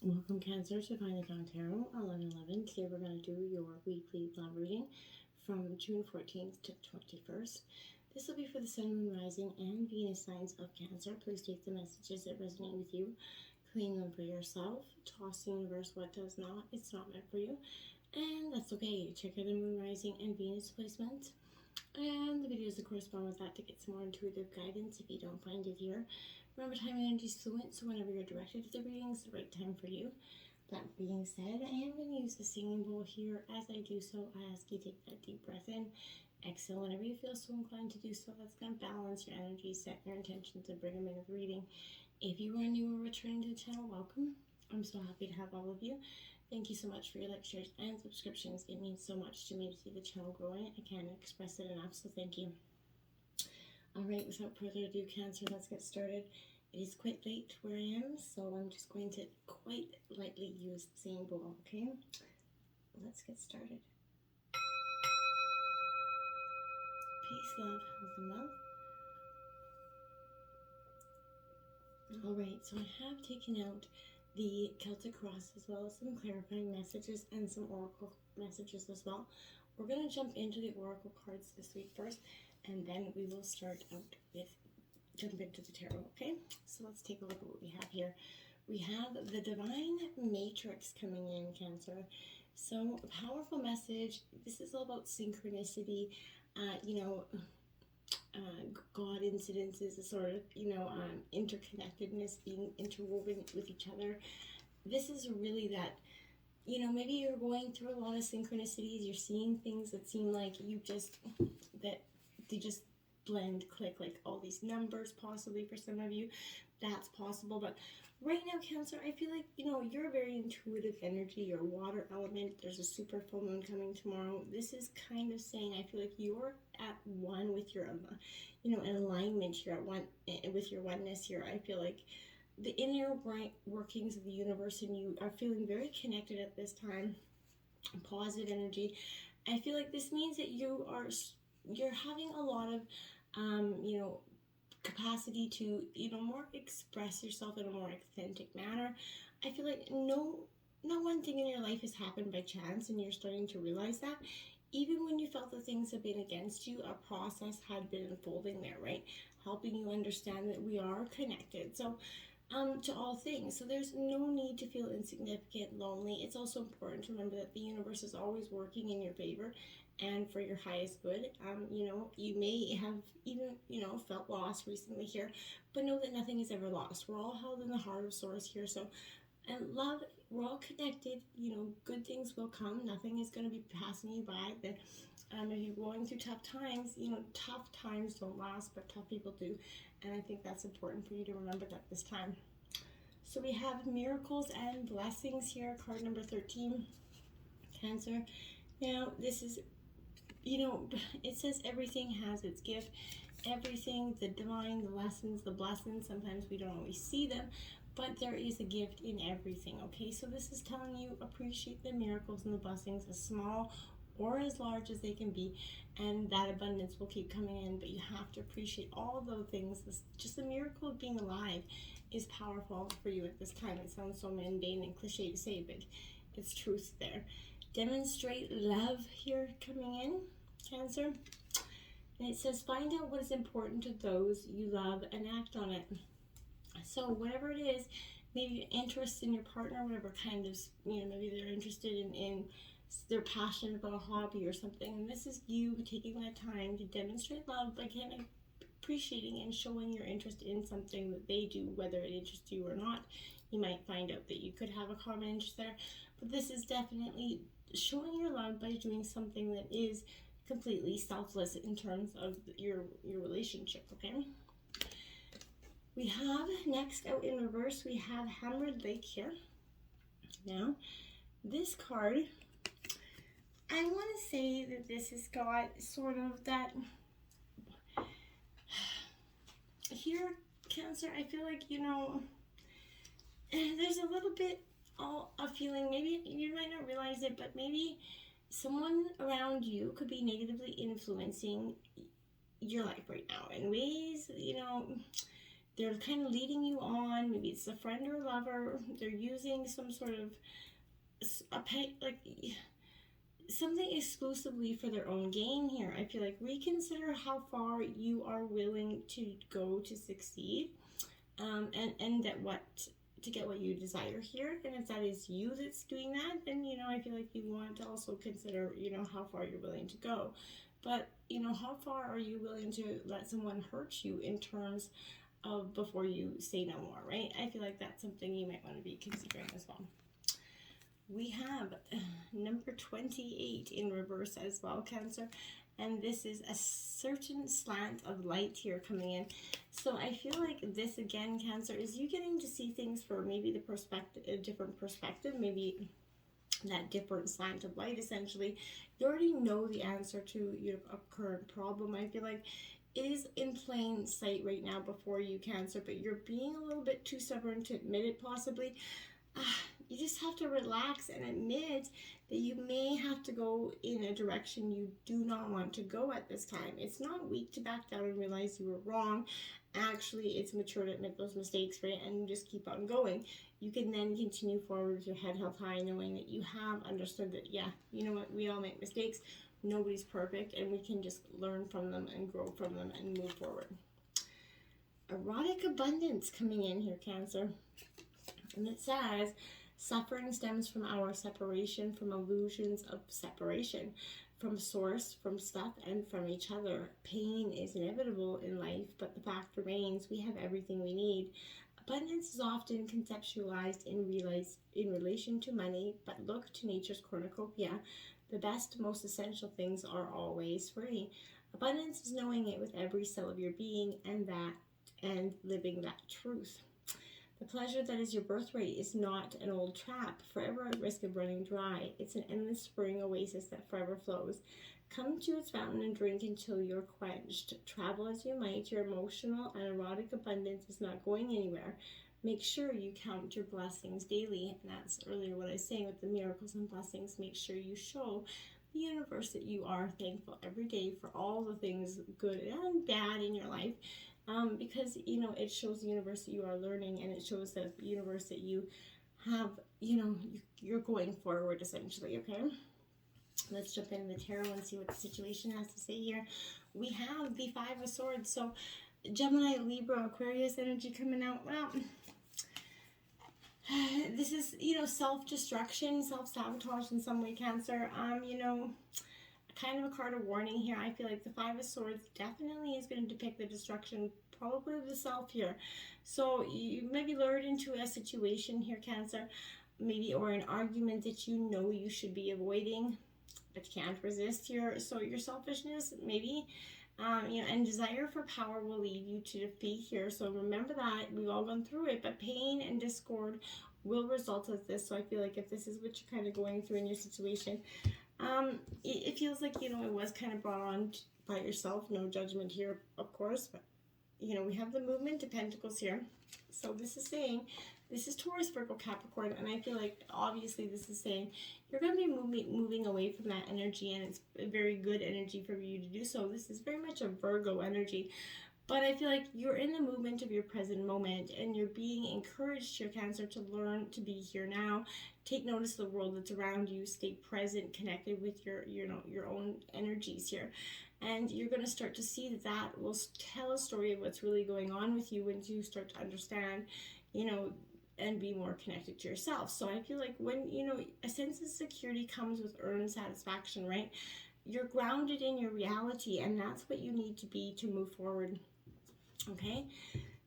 Welcome, Cancer, to Find the Dawn Tarot 1111. Today we're going to do your weekly love reading from June 14th to 21st. This will be for the Sun, Moon, Rising, and Venus signs of Cancer. Please take the messages that resonate with you, claim them for yourself, toss the universe what does not. It's not meant for you, and that's okay. Check out the Moon, Rising, and Venus placements and the videos that correspond with that to get some more intuitive guidance if you don't find it here. Remember, time and energy is fluent, so whenever you're directed to the reading, it's the right time for you. That being said, I am going to use the singing bowl here. As I do so, I ask you to take that deep breath in. Exhale whenever you feel so inclined to do so. That's going to balance your energy, set your intentions, and bring them into the reading. If you are new or returning to the channel, welcome. I'm so happy to have all of you. Thank you so much for your likes, shares, and subscriptions. It means so much to me to see the channel growing. I can't express it enough, so thank you. All right, without further ado, Cancer, let's get started. It is quite late where I am, so I'm just going to quite lightly use the singing bowl, okay? Let's get started. Peace, love, health, and wealth. All right, so I have taken out the Celtic cross as well as some clarifying messages and some oracle messages as well. We're going to jump into the oracle cards this week first, and then we will start out with jump into the tarot, okay? So let's take a look at what we have here. We have the Divine Matrix coming in, Cancer. So a powerful message. This is all about synchronicity, God incidences, a sort of, interconnectedness, being interwoven with each other. This is really that, maybe you're going through a lot of synchronicities. You're seeing things that seem like that they just blend, click, like all these numbers possibly for some of you. That's possible, but right now, Cancer, I feel like, you're a very intuitive energy. You're a water element. There's a super full moon coming tomorrow. This is kind of saying, I feel like you're at one with your, in alignment. You're at one with your oneness here. I feel like the inner workings of the universe and you are feeling very connected at this time. Positive energy. I feel like this means that you're having a lot of, capacity to, more express yourself in a more authentic manner. I feel like no one thing in your life has happened by chance, and you're starting to realize that. Even when you felt that things have been against you, a process had been unfolding there, right? Helping you understand that we are connected. So, to all things. So there's no need to feel insignificant, lonely. It's also important to remember that the universe is always working in your favor and for your highest good. You may have even, felt lost recently here, but know that nothing is ever lost. We're all held in the heart of Source here. So, and love, we're all connected. Good things will come. Nothing is going to be passing you by. That if you're going through tough times, tough times don't last, but tough people do. And I think that's important for you to remember that this time. So we have miracles and blessings here, card number 13, Cancer. Now, this is, it says everything has its gift. Everything, the divine, the lessons, the blessings, sometimes we don't always see them, but there is a gift in everything, okay? So this is telling you appreciate the miracles and the blessings, as small or as large as they can be, and that abundance will keep coming in, but you have to appreciate all those things. Just the miracle of being alive is powerful for you at this time. It sounds so mundane and cliche to say, but it's truth there. Demonstrate love here coming in, Cancer. And it says, find out what is important to those you love and act on it. So whatever it is, maybe interest in your partner, whatever kind of, maybe they're interested in they're passionate about a hobby or something. And this is you taking that time to demonstrate love by kind of appreciating and showing your interest in something that they do, whether it interests you or not. You might find out that you could have a common interest there. But this is definitely showing your love by doing something that is completely selfless in terms of your relationship, okay? We have, next out in reverse, we have Hammered Lake here. Now, this card, I want to say that this has got sort of that, here, Cancer, I feel like, there's a little bit a feeling, maybe you might not realize it, but maybe someone around you could be negatively influencing your life right now in ways, they're kind of leading you on. Maybe it's a friend or a lover. They're using some sort of like something exclusively for their own gain here. I feel like reconsider how far you are willing to go to succeed, and that what to get what you desire here. And if that is you that's doing that, then I feel like you want to also consider how far you're willing to go. But how far are you willing to let someone hurt you in terms of before you say no more, right? I feel like that's something you might want to be considering as well. We have number 28 in reverse as well, Cancer. And this is a certain slant of light here coming in. So I feel like this again, Cancer, is you getting to see things for maybe the perspective, a different perspective, maybe that different slant of light. Essentially, you already know the answer to your current problem. I feel like it is in plain sight right now before you, Cancer, but you're being a little bit too stubborn to admit it, possibly. You just have to relax and admit that you may have to go in a direction you do not want to go at this time. It's not weak to back down and realize you were wrong. Actually, it's mature to admit those mistakes, right? And just keep on going. You can then continue forward with your head held high, knowing that you have understood that, yeah, you know what, we all make mistakes. Nobody's perfect, and we can just learn from them and grow from them and move forward. Erotic abundance coming in here, Cancer. And it says, suffering stems from our separation, from illusions of separation, from source, from stuff, and from each other. Pain is inevitable in life, but the fact remains we have everything we need. Abundance is often conceptualized in relation to money, but look to nature's cornucopia. The best, most essential things are always free. Abundance is knowing it with every cell of your being, and living that truth. The pleasure that is your birthright is not an old trap, forever at risk of running dry. It's an endless spring oasis that forever flows. Come to its fountain and drink until you're quenched. Travel as you might, your emotional and erotic abundance is not going anywhere. Make sure you count your blessings daily. And that's earlier what I was saying with the miracles and blessings. Make sure you show the universe that you are thankful every day for all the things good and bad in your life. Because it shows the universe that you are learning, and it shows the universe that you have, you're going forward, essentially. Okay, let's jump into the tarot and see what the situation has to say here. We have the Five of Swords. So Gemini, Libra, Aquarius energy coming out. Well, this is self-destruction, self-sabotage in some way, Cancer. Kind of a card of warning here. I feel like the Five of Swords definitely is going to depict the destruction, probably of the self here. So you maybe lured into a situation here, Cancer, maybe, or an argument that you should be avoiding, but you can't resist here. So your selfishness, maybe, and desire for power will lead you to defeat here. So remember that. We've all gone through it, but pain and discord will result of this. So I feel like if this is what you're kind of going through in your situation, it feels like, it was kind of brought on by yourself. No judgment here, of course, but, we have the movement of Pentacles here. So this is saying, this is Taurus, Virgo, Capricorn, and I feel like, obviously, this is saying you're going to be moving away from that energy, and it's a very good energy for you to do so. This is very much a Virgo energy. But I feel like you're in the movement of your present moment, and you're being encouraged, your Cancer, to learn to be here now. Take notice of the world that's around you. Stay present, connected with your own energies here. And you're going to start to see that will tell a story of what's really going on with you when you start to understand, and be more connected to yourself. So I feel like when, a sense of security comes with earned satisfaction, right? You're grounded in your reality, and that's what you need to be to move forward. Okay,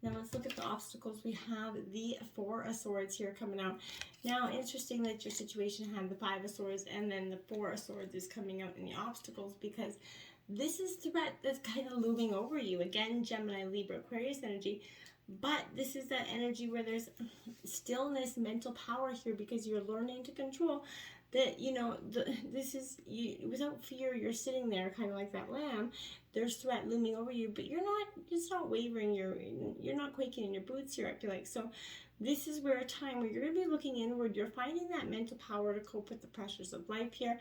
now let's look at the obstacles. We have the Four of Swords here coming out. Now, interesting that your situation had the Five of Swords, and then the Four of Swords is coming out in the obstacles, because this is threat that's kind of looming over you. Again, Gemini, Libra, Aquarius energy. But this is that energy where there's stillness, mental power here, because you're learning to control that, this is you without fear. You're sitting there kind of like that lamb. There's threat looming over you, but it's not wavering. You're not quaking in your boots here, I feel like. So this is where a time where you're going to be looking inward. You're finding that mental power to cope with the pressures of life here.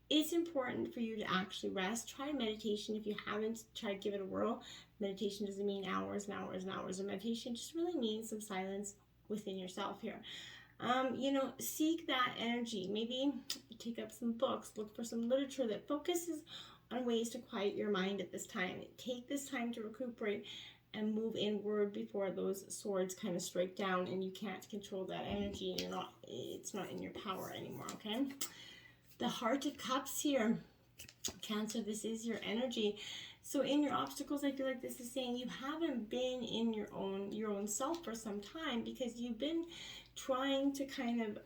It's important for you to actually rest. Try meditation if you haven't. Try to give it a whirl. Meditation doesn't mean hours and hours and hours of meditation. It just really means some silence within yourself here. Seek that energy. Maybe take up some books, look for some literature that focuses on ways to quiet your mind at this time. Take this time to recuperate and move inward before those swords kind of strike down and you can't control that energy. It's not in your power anymore, okay? The Heart of Cups here, Cancer, this is your energy. So in your obstacles, I feel like this is saying you haven't been in your own self for some time, because you've been trying to kind of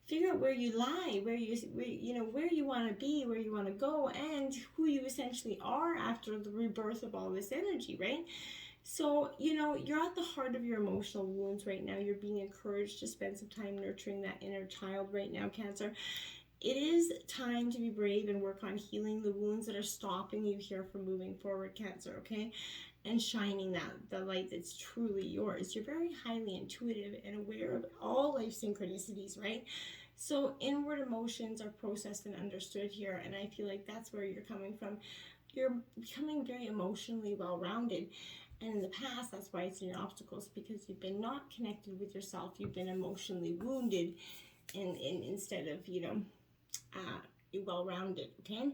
figure out where you lie, where you want to be, where you want to go, and who you essentially are after the rebirth of all this energy, right? So, you're at the heart of your emotional wounds right now. You're being encouraged to spend some time nurturing that inner child right now, Cancer. It is time to be brave and work on healing the wounds that are stopping you here from moving forward, Cancer, okay? And shining the light that's truly yours. You're very highly intuitive and aware of all life synchronicities, right? So inward emotions are processed and understood here, and I feel like that's where you're coming from. You're becoming very emotionally well-rounded, and in the past, that's why it's in your obstacles, because you've been not connected with yourself. You've been emotionally wounded, and instead of, well-rounded, okay?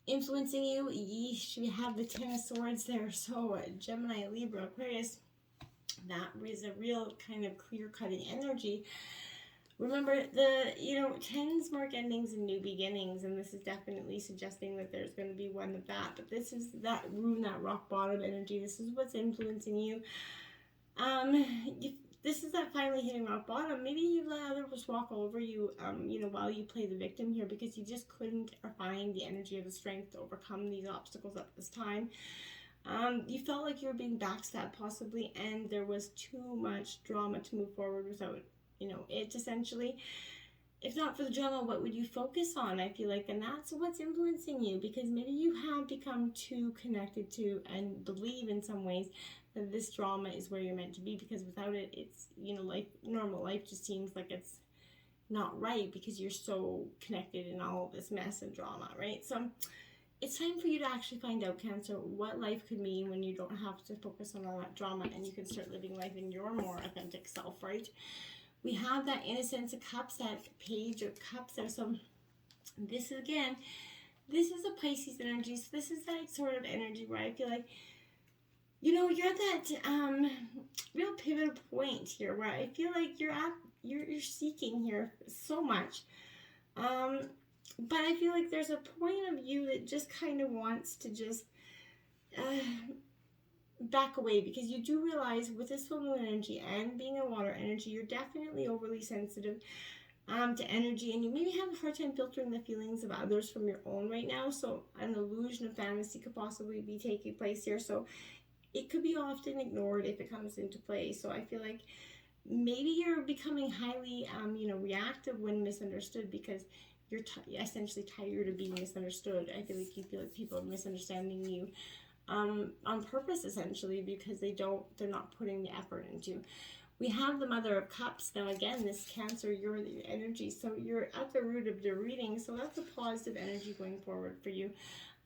Influencing you, yeesh, we have the Ten of Swords there. So Gemini, Libra, Aquarius, that is a real kind of clear-cutting energy. Remember, tens mark endings and new beginnings, and this is definitely suggesting that there's going to be one of that. But this is that rune, that rock bottom energy. This is what's influencing you. This is that finally hitting rock bottom. Maybe you let others walk over you, while you play the victim here, because you just couldn't find the energy or the strength to overcome these obstacles at this time. You felt like you were being backstabbed possibly, and there was too much drama to move forward without, it essentially. If not for the drama, what would you focus on? I feel like, and that's what's influencing you, because maybe you have become too connected to and believe in some ways that this drama is where you're meant to be, because without it, it's, normal life just seems like it's not right, because you're so connected in all of this mess and drama, right? So it's time for you to actually find out, Cancer, what life could mean when you don't have to focus on all that drama, and you can start living life in your more authentic self, right? We have that Innocence of Cups, that Page of Cups there. So this is a Pisces energy. So this is that sort of energy where I feel like, you're at that real pivotal point here, where I feel like you're seeking here so much. But I feel like there's a point of you that just kind of wants to just back away, because you do realize with this full moon energy and being a water energy, you're definitely overly sensitive to energy, and you maybe have a hard time filtering the feelings of others from your own right now. So an illusion of fantasy could possibly be taking place here. So it could be often ignored if it comes into play. So I feel like maybe you're becoming highly, reactive when misunderstood, because you're essentially tired of being misunderstood. I feel like you feel like people are misunderstanding you on purpose, essentially, because they're not putting the effort into. We have the Mother of Cups. Now, again, this Cancer, you're the energy, so you're at the root of the reading. So that's a positive energy going forward for you.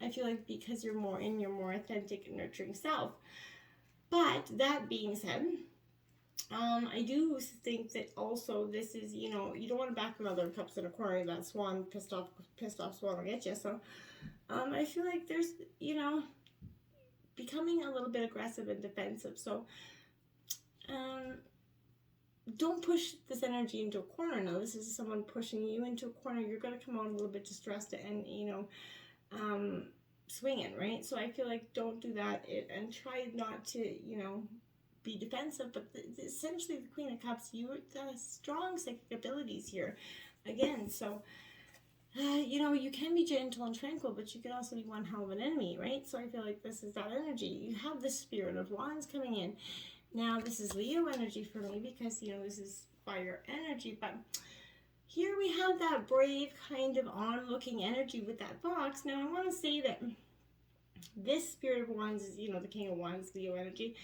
I feel like, because you're more in your more authentic and nurturing self. But that being said, I do think that also this is, you don't want to back the Mother of Cups in a corner. That swan, pissed off swan will get you. So I feel like there's, becoming a little bit aggressive and defensive. So don't push this energy into a corner. Now, this is someone pushing you into a corner. You're going to come out a little bit distressed and, swinging, right? So I feel like don't do that, and try not to, be defensive. But essentially, the Queen of Cups, you have strong psychic abilities here. Again, so, you can be gentle and tranquil, but you can also be one hell of an enemy, right? So I feel like this is that energy. You have the Spirit of Wands coming in. Now, this is Leo energy for me, because, this is fire energy, but here we have that brave kind of onlooking energy with that fox. Now, I want to say that this Spirit of Wands is, the King of Wands, Leo energy.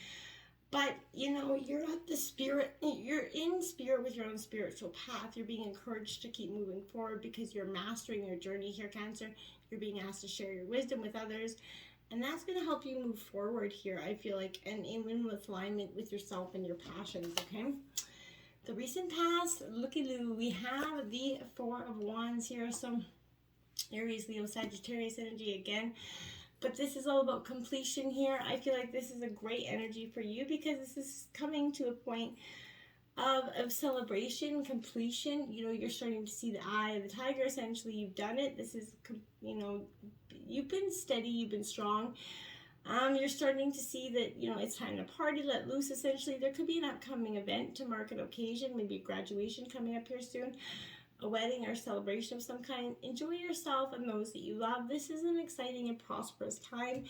But, you're at the spirit, you're in spirit with your own spiritual path. You're being encouraged to keep moving forward because you're mastering your journey here, Cancer. You're being asked to share your wisdom with others. And that's going to help you move forward here, I feel like, and in alignment with yourself and your passions, okay? The recent past, looky-loo, we have the Four of Wands here. So Aries, Leo, Sagittarius energy again. But this is all about completion here. I feel like this is a great energy for you because this is coming to a point of celebration, completion. You know, you're starting to see the eye of the tiger. Essentially, you've done it. This is, you know, you've been steady, you've been strong. You're starting to see that, you know, it's time to party, let loose. Essentially, there could be an upcoming event to mark an occasion, maybe a graduation coming up here soon, a wedding or celebration of some kind. Enjoy yourself and those that you love. This is an exciting and prosperous time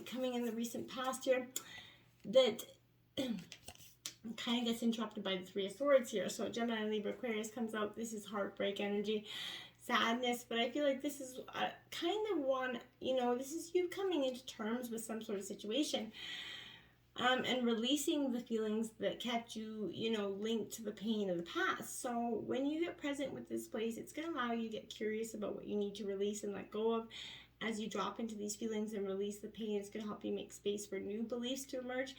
coming in the recent past here that kind of gets interrupted by the Three of Swords here. So Gemini, Libra, Aquarius comes out. This is heartbreak energy, sadness, but I feel like this is kind of one, you know, this is you coming into terms with some sort of situation. And releasing the feelings that kept you, you know, linked to the pain of the past. So when you get present with this place, it's going to allow you to get curious about what you need to release and let go of. As you drop into these feelings and release the pain, it's going to help you make space for new beliefs to emerge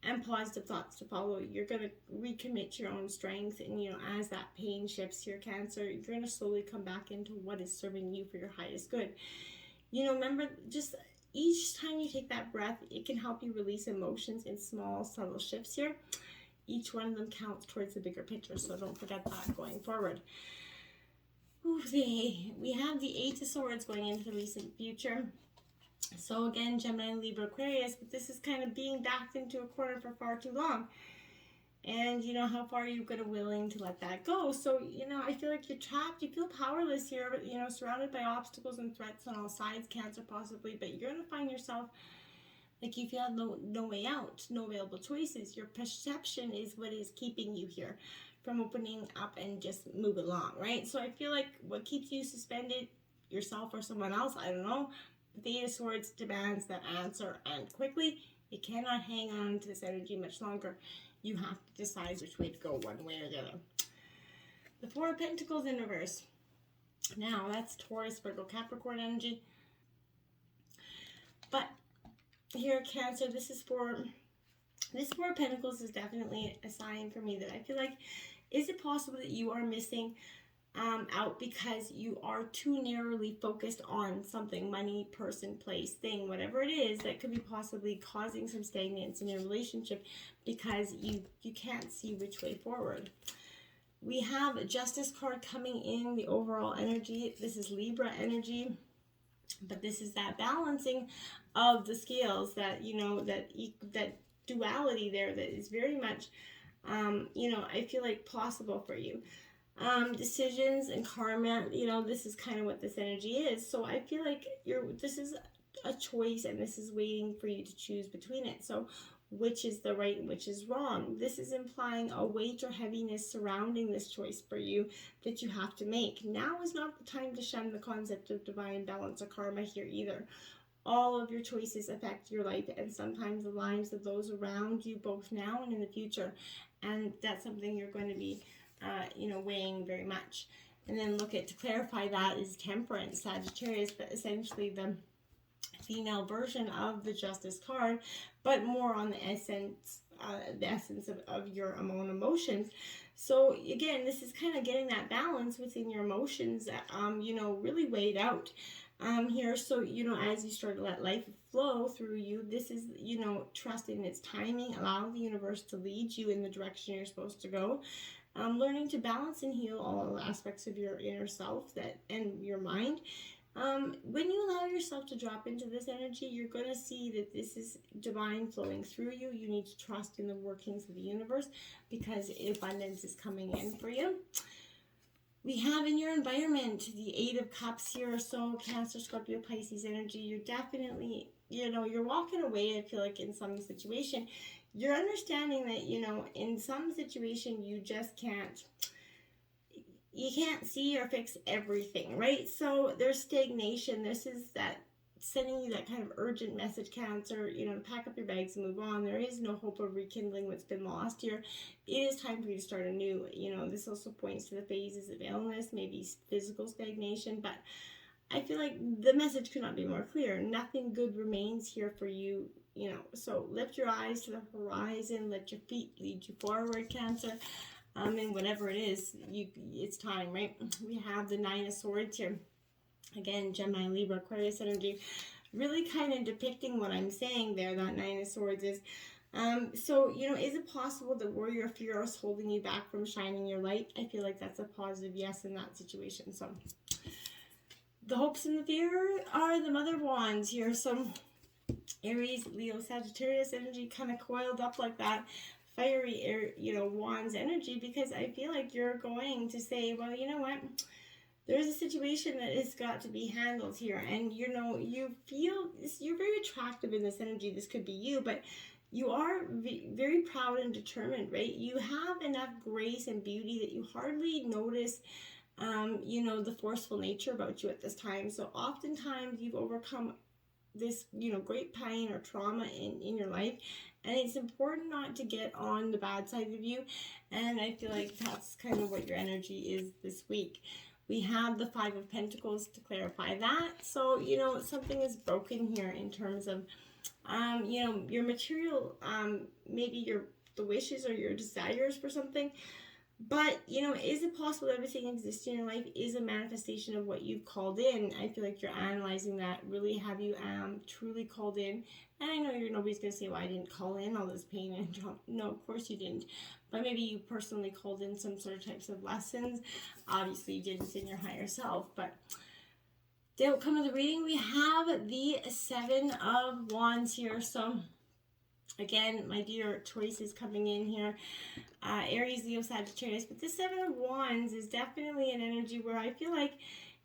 and positive thoughts to follow. You're going to recommit your own strength, and, you know, as that pain shifts your Cancer, you're going to slowly come back into what is serving you for your highest good. You know, remember, just each time you take that breath, it can help you release emotions in small, subtle shifts here. Each one of them counts towards the bigger picture, so don't forget that going forward. Ooh, we have the Eight of Swords going into the recent future. So again, Gemini, Libra, Aquarius, but this is kind of being backed into a corner for far too long. And, you know, how far are you going to willing to let that go? So, you know, I feel like you're trapped. You feel powerless here, but, you know, surrounded by obstacles and threats on all sides, Cancer possibly. But you're going to find yourself like you feel no way out, no available choices. Your perception is what is keeping you here from opening up and just move along, right? So I feel like what keeps you suspended, yourself or someone else, I don't know. The Eight of Swords demands that answer, and quickly. You cannot hang on to this energy much longer. You have to decide which way to go, one way or the other. The Four of Pentacles in reverse. Now, that's Taurus, Virgo, Capricorn energy. But here, Cancer, this Four of Pentacles is definitely a sign for me that I feel like, is it possible that you are missing out because you are too narrowly focused on something, money, person, place, thing, whatever it is, that could be possibly causing some stagnance in your relationship because you can't see which way forward. We have a Justice card coming in, the overall energy. This is Libra energy, but this is that balancing of the scales, that, you know, that duality there that is very much, you know, I feel like possible for you. Decisions and karma, you know, this is kind of what this energy is. So I feel like this is a choice, and this is waiting for you to choose between it. So which is the right and which is wrong? This is implying a weight or heaviness surrounding this choice for you that you have to make. Now is not the time to shun the concept of divine balance or karma here either. All of your choices affect your life, and sometimes the lives of those around you, both now and in the future. And that's something you're going to be you know, weighing very much. And then to clarify that is Temperance, Sagittarius, but essentially the female version of the Justice card, but more on the essence of your own emotions. So again, this is kind of getting that balance within your emotions, you know, really weighed out here. So, you know, as you start to let life flow through you, this is, you know, trusting its timing, allow the universe to lead you in the direction you're supposed to go. Learning to balance and heal all aspects of your inner self and your mind. When you allow yourself to drop into this energy, you're going to see that this is divine flowing through you. You need to trust in the workings of the universe because abundance is coming in for you. We have in your environment the Eight of Cups here. So Cancer, Scorpio, Pisces energy. You're definitely, you know, you're walking away, I feel like, in some situation. You're understanding that, you know, in some situation you just can't see or fix everything, right? So there's stagnation. This is that sending you that kind of urgent message, Cancer, you know, to pack up your bags and move on. There is no hope of rekindling what's been lost here. It is time for you to start anew. You know, this also points to the phases of illness, maybe physical stagnation, but I feel like the message could not be more clear. Nothing good remains here for you, you know. So lift your eyes to the horizon, let your feet lead you forward, Cancer. And whatever it is, it's time, right? We have the Nine of Swords here. Again, Gemini, Libra, Aquarius energy. Really kind of depicting what I'm saying there, that Nine of Swords is. So, you know, is it possible that worry or fear is holding you back from shining your light? I feel like that's a positive yes in that situation. So, the hopes and the fear are the Mother of Wands here. So, Aries, Leo, Sagittarius energy kind of coiled up like that. Fiery, Wands energy, because I feel like you're going to say, well, you know what? There's a situation that has got to be handled here, and you feel you're very attractive in this energy. This could be you, but you are very proud and determined, right? You have enough grace and beauty that you hardly notice the forceful nature about you at this time. So oftentimes you've overcome this, great pain or trauma in your life, and it's important not to get on the bad side of you. And I feel like that's kind of what your energy is this week. We have the Five of Pentacles to clarify that. So, something is broken here in terms of, your material, maybe the wishes or your desires for something. But, is it possible that everything exists in your life is a manifestation of what you've called in? I feel like you're analyzing that. Really, have you truly called in? And I know nobody's going to say, well, I didn't call in all this pain and trauma. No, of course you didn't. But maybe you personally called in some sort of types of lessons. Obviously, you didn't in your higher self. But the outcome of the reading, we have the Seven of Wands here. So, again, my dear choices coming in here. Aries, Leo, Sagittarius. But the Seven of Wands is definitely an energy where I feel like,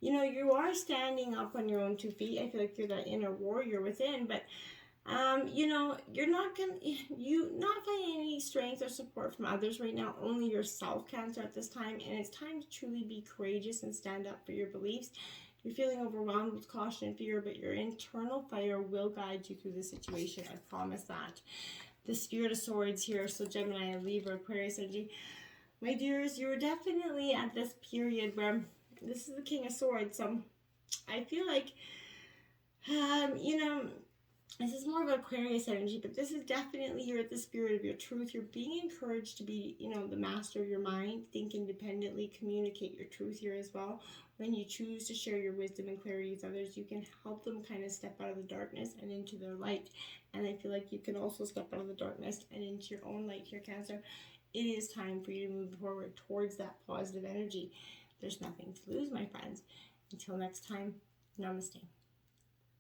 you are standing up on your own 2 feet. I feel like you're that inner warrior within. But, you're not finding any strength or support from others right now. Only yourself, Cancer, at this time. And it's time to truly be courageous and stand up for your beliefs. You're feeling overwhelmed with caution and fear, but your internal fire will guide you through the situation. I promise that. The Spirit of Swords here, so Gemini, Libra, Aquarius energy. My dears, you're definitely at this period where this is the King of Swords, so I feel like, this is more of Aquarius energy, but this is definitely, you're at the spirit of your truth. You're being encouraged to be, the master of your mind, think independently, communicate your truth here as well. When you choose to share your wisdom and clarity with others, you can help them kind of step out of the darkness and into their light. And I feel like you can also step out of the darkness and into your own light here, Cancer. It is time for you to move forward towards that positive energy. There's nothing to lose, my friends. Until next time, namaste.